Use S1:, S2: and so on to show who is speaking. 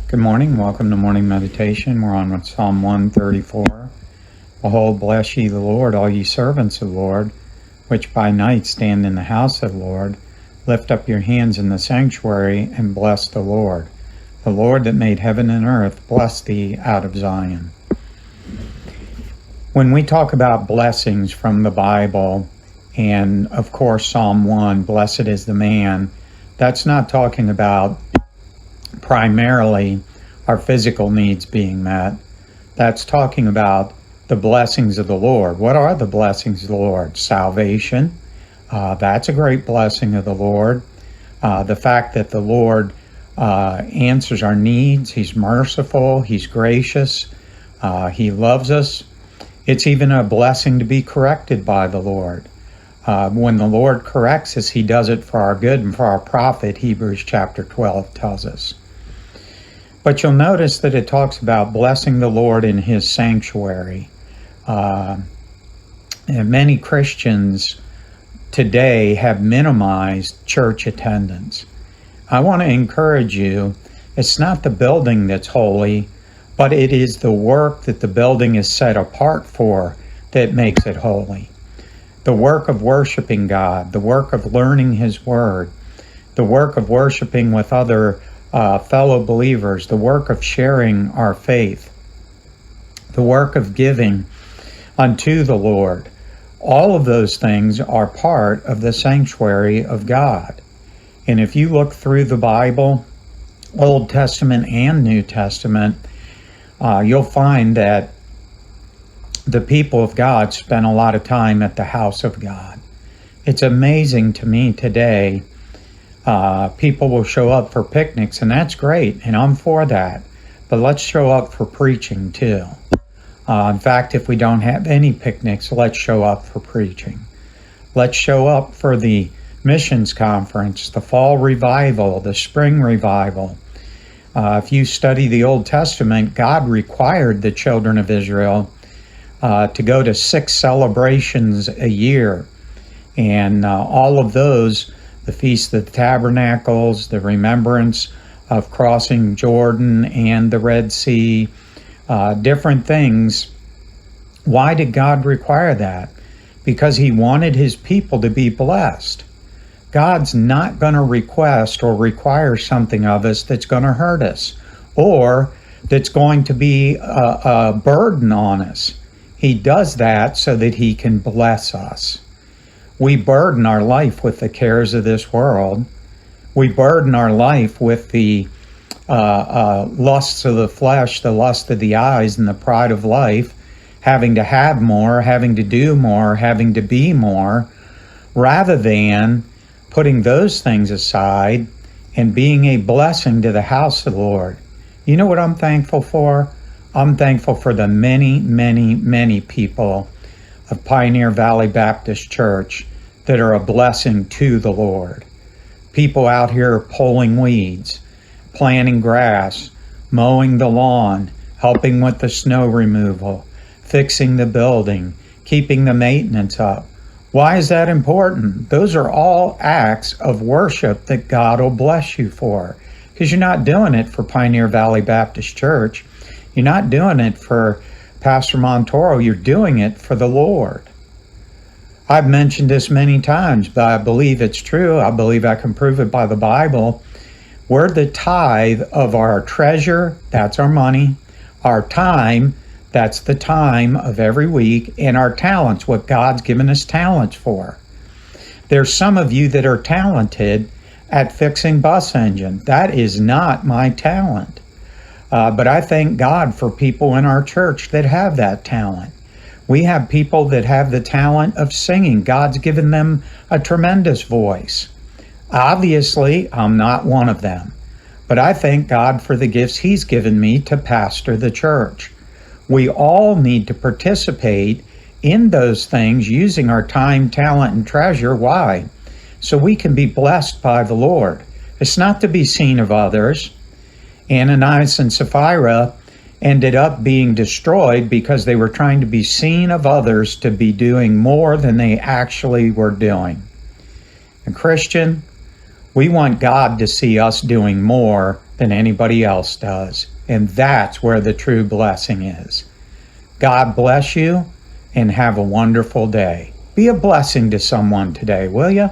S1: Good morning. Welcome to morning meditation. We're on Psalm 134. Behold, bless ye the Lord, all ye servants of the Lord, which by night stand in the house of the Lord. Lift up your hands in the sanctuary and bless the Lord. The Lord that made heaven and earth, bless thee out of Zion. When we talk about blessings from the Bible, and of course Psalm 1, blessed is the man, that's not talking about primarily our physical needs being met. That's talking about the blessings of the Lord. What are the blessings of the Lord? Salvation. That's a great blessing of the Lord. The fact that the Lord answers our needs. He's merciful. He's gracious. He loves us. It's even a blessing to be corrected by the Lord. When the Lord corrects us, He does it for our good and for our profit, Hebrews chapter 12 tells us. But you'll notice that it talks about blessing the Lord in His sanctuary. And many Christians today have minimized church attendance. I want to encourage you, it's not the building that's holy, but it is the work that the building is set apart for that makes it holy. The work of worshiping God, the work of learning His Word, the work of worshiping with other fellow believers, the work of sharing our faith, the work of giving unto the Lord. All of those things are part of the sanctuary of God. And if you look through the Bible, Old Testament and New Testament, you'll find that the people of God spent a lot of time at the house of God. It's amazing to me today. People will show up for picnics, and that's great, and I'm for that. But let's show up for preaching too. In fact, if we don't have any picnics, let's show up for preaching. Let's show up for the missions conference, the fall revival, the spring revival. If you study the Old Testament, God required the children of Israel to go to 6 celebrations a year. And all of those, the Feast of the Tabernacles, the remembrance of crossing Jordan and the Red Sea, different things. Why did God require that? Because He wanted His people to be blessed. God's not going to request or require something of us that's going to hurt us or that's going to be a burden on us. He does that so that He can bless us. We burden our life with the cares of this world. We burden our life with the lusts of the flesh, the lust of the eyes, and the pride of life, having to have more, having to do more, having to be more, rather than putting those things aside and being a blessing to the house of the Lord. You know what I'm thankful for? I'm thankful for the many, many, many people of Pioneer Valley Baptist Church that are a blessing to the Lord. People out here pulling weeds, planting grass, mowing the lawn, helping with the snow removal, fixing the building, keeping the maintenance up. Why is that important? Those are all acts of worship that God will bless you for, because you're not doing it for Pioneer Valley Baptist Church. You're not doing it for Pastor Montoro. You're doing it for the Lord. I've mentioned this many times, but I believe it's true. I believe I can prove it by the Bible. We're the tithe of our treasure, that's our money, our time, that's the time of every week, and our talents, what God's given us talents for. There's some of you that are talented at fixing bus engines. That is not my talent. But I thank God for people in our church that have that talent. We have people that have the talent of singing. God's given them a tremendous voice. Obviously, I'm not one of them. But I thank God for the gifts He's given me to pastor the church. We all need to participate in those things using our time, talent, and treasure. Why? So we can be blessed by the Lord. It's not to be seen of others. Ananias and Sapphira ended up being destroyed because they were trying to be seen of others to be doing more than they actually were doing. And Christian, we want God to see us doing more than anybody else does. And that's where the true blessing is. God bless you and have a wonderful day. Be a blessing to someone today, will you?